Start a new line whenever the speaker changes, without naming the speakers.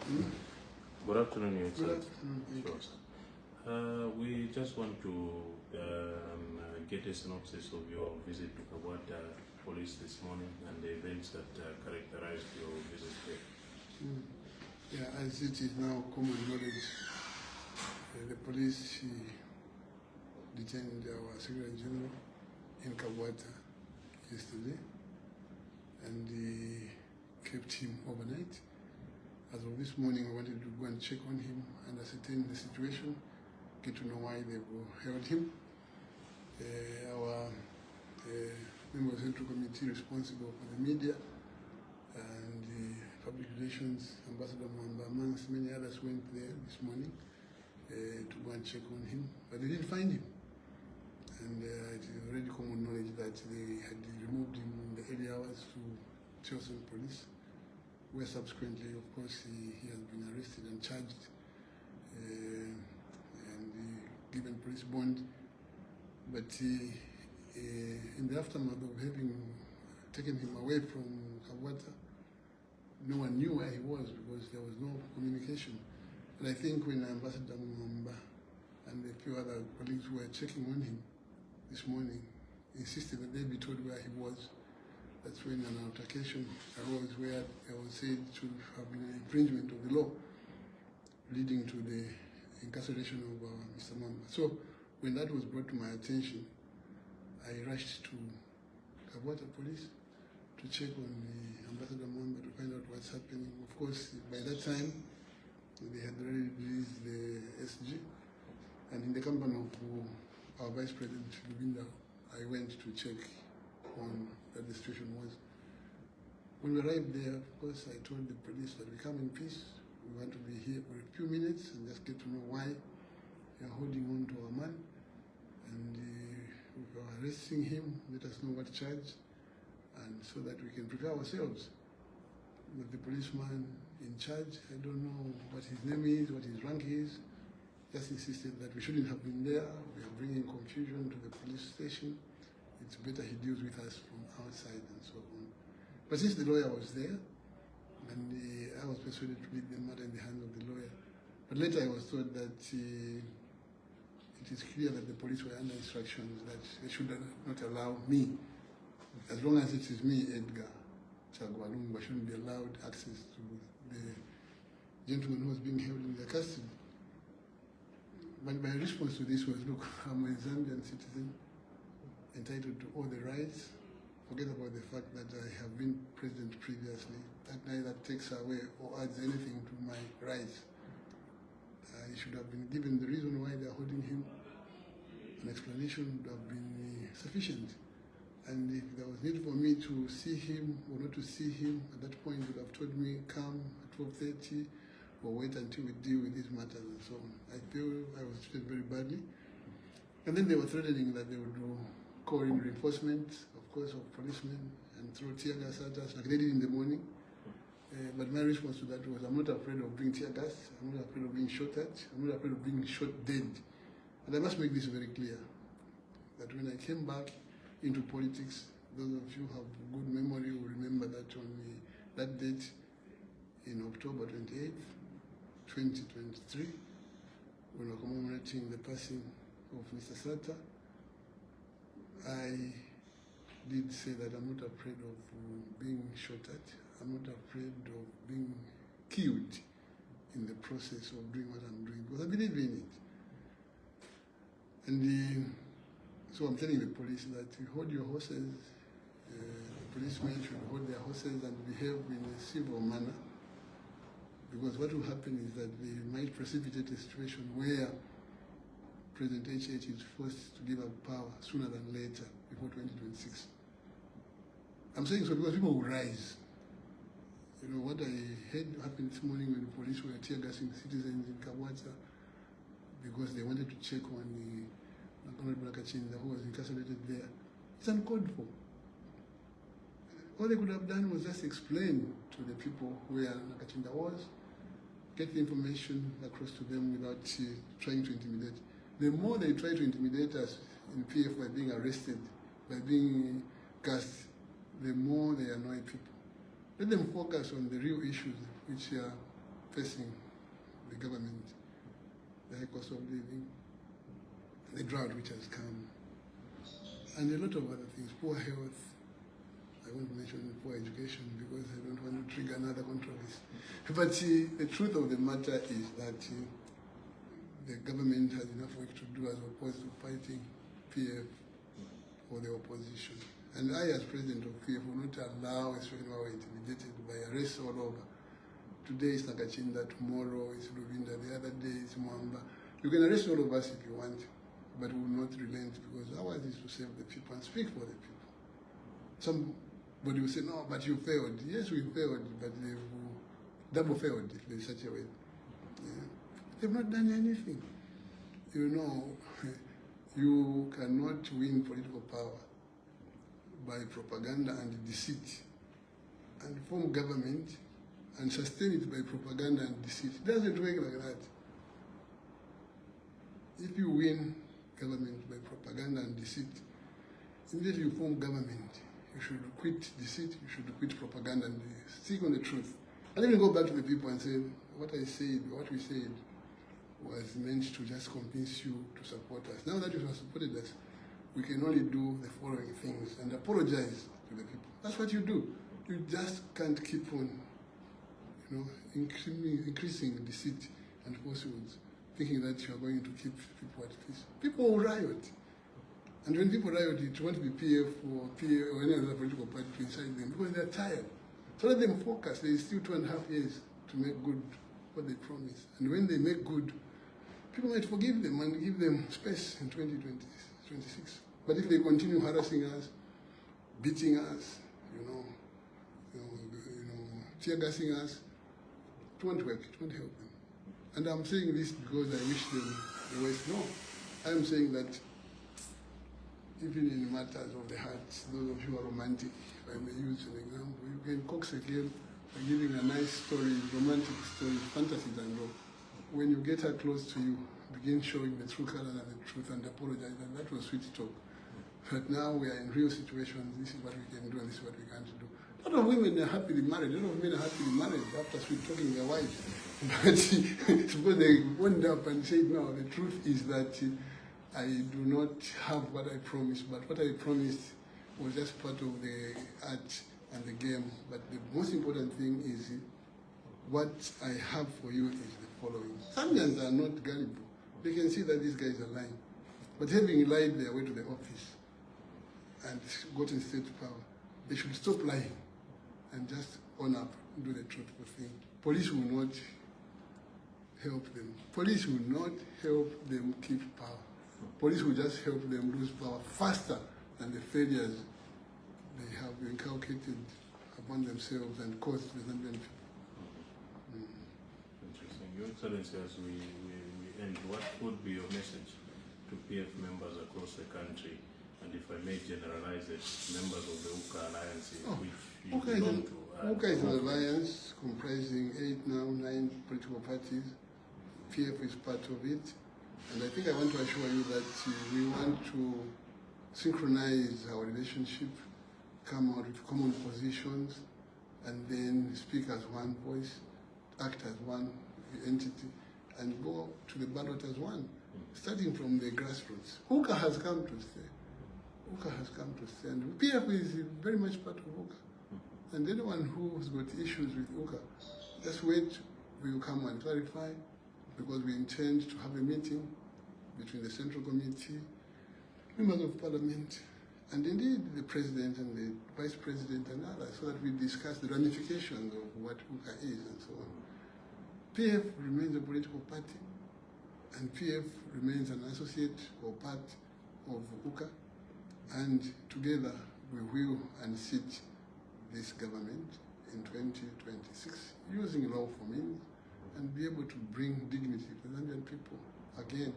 Good afternoon, Your
Good
Excellency.
afternoon.
Sure. We just want to get a synopsis of your visit to Kabwata Police this morning and the events that characterized your visit here.
Yeah, as it is now common knowledge, the police detained our Secretary General in Kabwata yesterday and kept him overnight. As of this morning, I wanted to go and check on him and ascertain the situation, get to know why they held him. Our member of the Central Committee responsible for the media and the public relations, Ambassador Mwamba, amongst many others, went there this morning to go and check on him, but they didn't find him. And it is already common knowledge that they had removed him in the early hours to Chelsea Police, where subsequently, of course, he has been arrested and charged and given police bond. But in the aftermath of having taken him away from Kabwata, no one knew where he was because there was no communication. And I think when Ambassador Mwamba and a few other colleagues were checking on him this morning, insisted that they be told where he was. That's when an altercation arose where there was said to have been an infringement of the law leading to the incarceration of Mr. Mwamba. So when that was brought to my attention, I rushed to Kabwata Police to check on the Ambassador Mwamba to find out what's happening. Of course, by that time, they had already released the SG, and in the company of our Vice President, Lubinda, I went to check on what the situation was. When we arrived there, of course, I told the police that we come in peace. We want to be here for a few minutes and just get to know why we are holding on to our man. And if we are arresting him, let us know what charge, and so that we can prepare ourselves. But the policeman in charge, I don't know what his name is, what his rank is, just insisted that we shouldn't have been there. We are bringing confusion to the police station. It's better he deals with us from outside and so on. But since the lawyer was there, and I was persuaded to leave the matter in the hands of the lawyer. But later I was told that it is clear that the police were under instructions that they should not allow me, as long as it is me, Edgar Lungu, I shouldn't be allowed access to the gentleman who was being held in their custody. But my response to this was, look, I'm a Zambian citizen, entitled to all the rights. Forget about the fact that I have been president previously. That neither takes away or adds anything to my rights. I should have been given the reason why they are holding him. An explanation would have been sufficient. And if there was need for me to see him or not to see him, at that point would have told me, come at 12:30 or wait until we deal with these matters and so on. I feel I was treated very badly. And then they were threatening that they would call in reinforcements, of course, of policemen and throw tear gas at us like they did in the morning. But my response to that was, I'm not afraid of being tear gas, I'm not afraid of being shot at, I'm not afraid of being shot dead. And I must make this very clear, that when I came back into politics, those of you who have good memory will remember that on that date in October 28th, 2023, when we were commemorating the passing of Mr. Sata, I did say that I'm not afraid of being shot at. I'm not afraid of being killed in the process of doing what I'm doing, because I believe in it. And so I'm telling the police that you hold your horses, policemen should hold their horses and behave in a civil manner, because what will happen is that they might precipitate a situation where President HH is forced to give up power sooner than later, before 2026. I'm saying so because people will rise. You know, what I heard happened this morning when the police were tear gassing citizens in Kabwata because they wanted to check on the Honorable Nakachinda, who was incarcerated there. It's uncalled for. All they could have done was just explain to the people where Nakachinda was, get the information across to them without trying to intimidate. The more they try to intimidate us in PF by being arrested, by being gassed, the more they annoy people. Let them focus on the real issues which facing the government, the high cost of living, the drought which has come, and a lot of other things, poor health. I won't mention poor education because I don't want to trigger another controversy. But the truth of the matter is that the government has enough work to do as opposed to fighting PF or the opposition. And I, as president of PF, will not allow a Australian who are intimidated by arrests all over. Today is Nakachinda, tomorrow is Luvinda, the other day is Mwamba. You can arrest all of us if you want, but we will not relent because ours is to save the people and speak for the people. Somebody will say, no, but you failed. Yes, we failed, but they've double failed, if there's such a way. Yeah. They've not done anything. You know, you cannot win political power by propaganda and deceit, and form government and sustain it by propaganda and deceit. It doesn't work like that. If you win government by propaganda and deceit, immediately you form government, you should quit deceit, you should quit propaganda and stick on the truth. And then you go back to the people and say, what I said, what we said was meant to just convince you to support us. Now that you have supported us, we can only do the following things and apologize to the people. That's what you do. You just can't keep on, increasing deceit and falsehoods, thinking that you are going to keep people at peace. People will riot. And when people riot, it won't be PF or any other political party to incite them because they're tired. So let them focus. There is still 2.5 years to make good what they promise. And when they make good, people might forgive them and give them space in 2026. But if they continue harassing us, beating us, tear gassing us, it won't work. It won't help them. And I'm saying this because I wish them the worst. No, I'm saying that even in matters of the heart, those of you who are romantic, if I may use an example, you can coax a girl by giving a nice story, romantic story, fantasies and all. When you get her close to you, begin showing the true colors and the truth and apologize, and that was sweet talk. But now we are in real situations, this is what we can do and this is what we can't do. A lot of women are happily married, a lot of men are happily married after sweet talking their wives. But suppose they went up and said, no, the truth is that I do not have what I promised, but what I promised was just part of the art and the game. But the most important thing is what I have for you is the following. Zambians are not gullible. They can see that these guys are lying. But having lied their way to the office and gotten state power, they should stop lying and just own up, do the truthful thing. Police will not help them. Police will not help them keep power. Police will just help them lose power faster than the failures they have inculcated upon themselves and caused the Zambian people.
Interesting. Your Excellency, as we end, what would be your message to PF members across the country? And if I may generalize it, members of the UKA alliances, which you belong to.
UKA is an alliance comprising 9 political parties. PF is part of it. And I think I want to assure you that we want to synchronize our relationship, come out with common positions, and then speak as one voice, act as one entity, and go to the ballot as one, starting from the grassroots. UKA has come to stay. UKA has come to stay. And PF is very much part of UKA. And anyone who's got issues with UKA, just wait, we will come and clarify, because we intend to have a meeting between the Central Committee, members of Parliament, and indeed the President and the Vice President and others, so that we discuss the ramifications of what UKA is and so on. PF remains a political party, and PF remains an associate or part of UKA, and together we will unseat this government in 2026 using lawful means and be able to bring dignity to the Zambian people again.